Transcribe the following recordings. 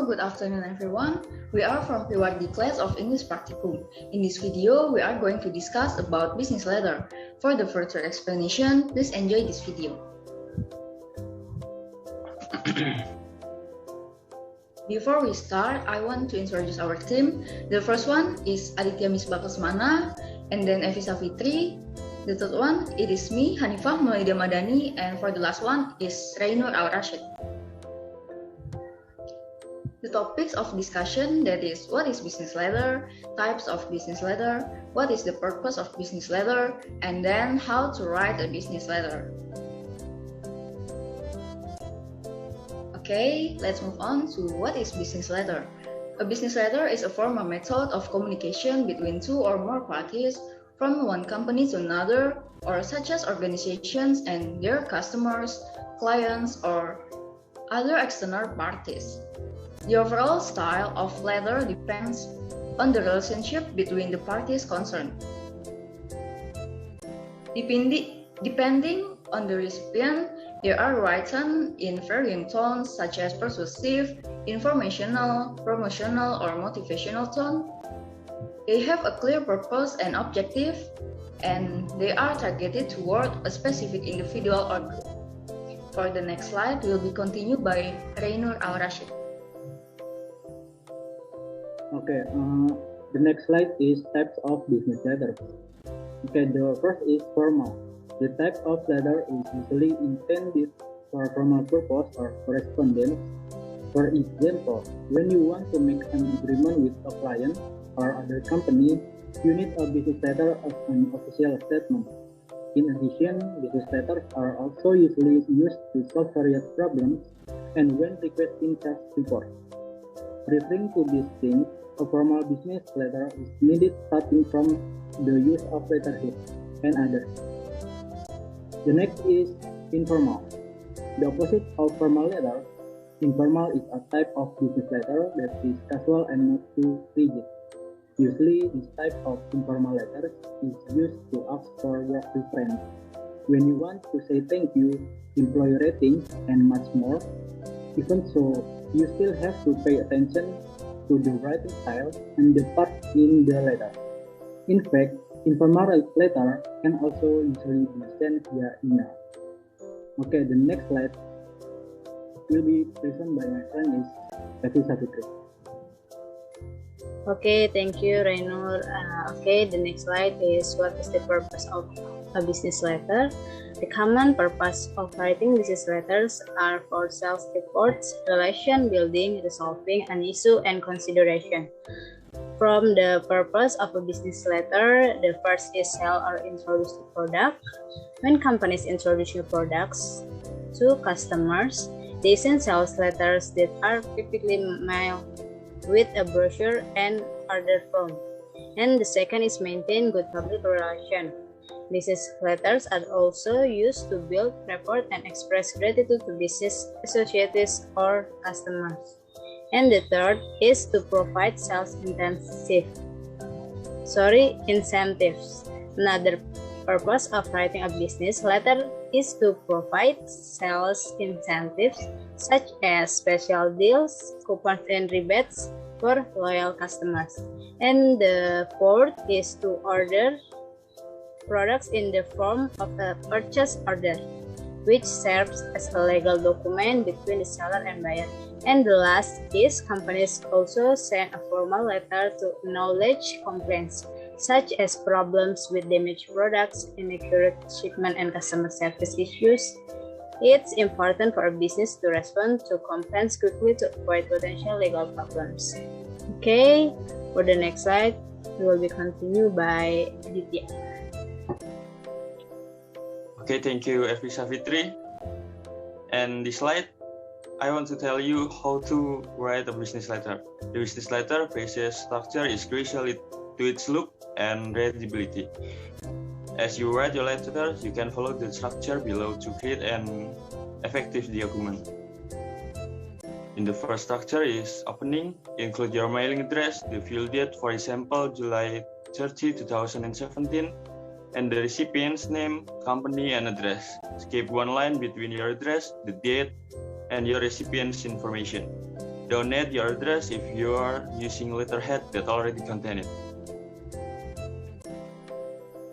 good afternoon everyone. We are from P1D class of English Practicum. In this video, we are going to discuss about business letter. For the further explanation, please enjoy this video. Before we start, I want to introduce our team. The first one is Aditya Misbach, and then Efi Safitri. The third one, it is me, Hanifah Maulidiya, and for the last one is Rey Noor Al Rasyid. The topics of discussion, that is, what is business letter, types of business letter, what is the purpose of business letter, and then how to write a business letter. Okay, let's move on to what is business letter. A business letter is a formal method of communication between two or more parties from one company to another, or such as organizations and their customers, clients, or other external parties. The overall style of letter depends on the relationship between the parties concerned. Depending on the recipient, they are written in varying tones such as persuasive, informational, promotional, or motivational tone. They have a clear purpose and objective, and they are targeted toward a specific individual or group. For the next slide, will be continued by Rey Noor Al Rasyid. Okay, the next slide is types of business letters. Okay, the first is formal. The type of letter is usually intended for formal purpose or correspondence. For example, when you want to make an agreement with a client or other company, you need a business letter as an official statement. In addition, business letters are also usually used to solve various problems and when requesting cash support. Referring to these things, a formal business letter is needed starting from the use of letterhead and others. The next is informal. The opposite of formal letter, informal is a type of business letter that is casual and not too rigid. Usually, this type of informal letter is used to ask for work reference. When you want to say thank you, employee ratings, and much more. Even so, you still have to pay attention to the writing style and the part in the letter. In fact, informal letter can also usually be sent via email. Okay, the next slide will be presented by my friend is Efi Safitri. Okay, thank you, Rey Noor. Okay, the next slide is what is the purpose of a business letter. The common purpose of writing business letters are for sales reports, relation building, resolving an issue, and consideration. From the purpose of a business letter, the first is sell or introduce the product. When companies introduce new products to customers, they send sales letters that are typically mailed with a brochure and order form. And the second is maintain good public relations. Business letters are also used to build rapport and express gratitude to business associates or customers. And the third is to provide incentives. Another purpose of writing a business letter is to provide sales incentives such as special deals, coupons, and rebates for loyal customers. And the fourth is to order products in the form of a purchase order, which serves as a legal document between the seller and buyer. And the last is companies also send a formal letter to acknowledge complaints, such as problems with damaged products, inaccurate shipment, and customer service issues. It's important for a business to respond to complaints quickly to avoid potential legal problems. Okay, for the next slide, we will be continued by Aditya. Okay, thank you, Efi Safitri. And this slide, I want to tell you how to write a business letter. The business letter basic structure is crucial to its look and readability. As you write your letter, you can follow the structure below to create an effective document. In the first structure is opening, include your mailing address, the field date, for example, July 30, 2017, and the recipient's name, company, and address. Skip one line between your address, the date, and your recipient's information. Don't add your address if you are using letterhead that already contain it.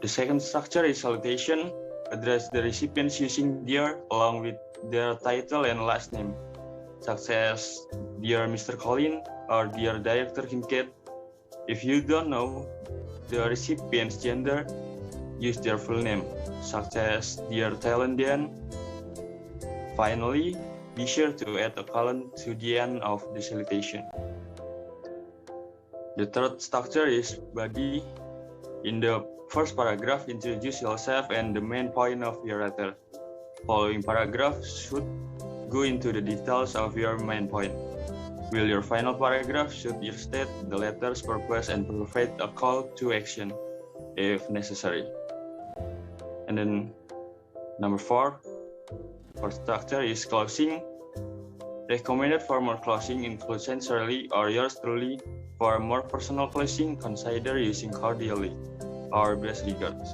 The second structure is salutation. Address the recipients using dear along with their title and last name, such as Dear Mr. Colin or Dear Director Kincaid. If you don't know the recipient's gender, use their full name, such as Dear Thailandian. Finally, be sure to add a colon to the end of the salutation. The third structure is body. In the first paragraph, introduce yourself and the main point of your letter. Following paragraph should go into the details of your main point, while your final paragraph should state the letter's purpose and provide a call to action if necessary. And then number 4, for structure is closing. Recommended formal closing includes sincerely or yours truly. For more personal closing, consider using cordially or best regards.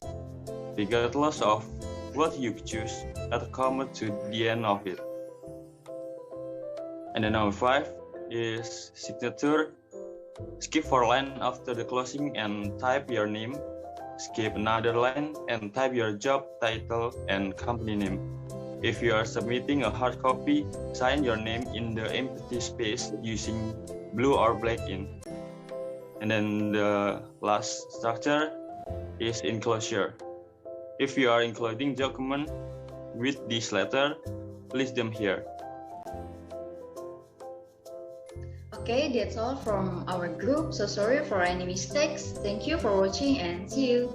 Regardless of what you choose, add a comma to the end of it. And then number 5 is signature. Skip 4 lines after the closing and type your name. Skip another line and type your job title and company name. If you are submitting a hard copy, sign your name in the empty space using blue or black ink. And then the last structure is enclosure. If you are including document with this letter, list them here. Okay, that's all from our group. So sorry for any mistakes. Thank you for watching and see you.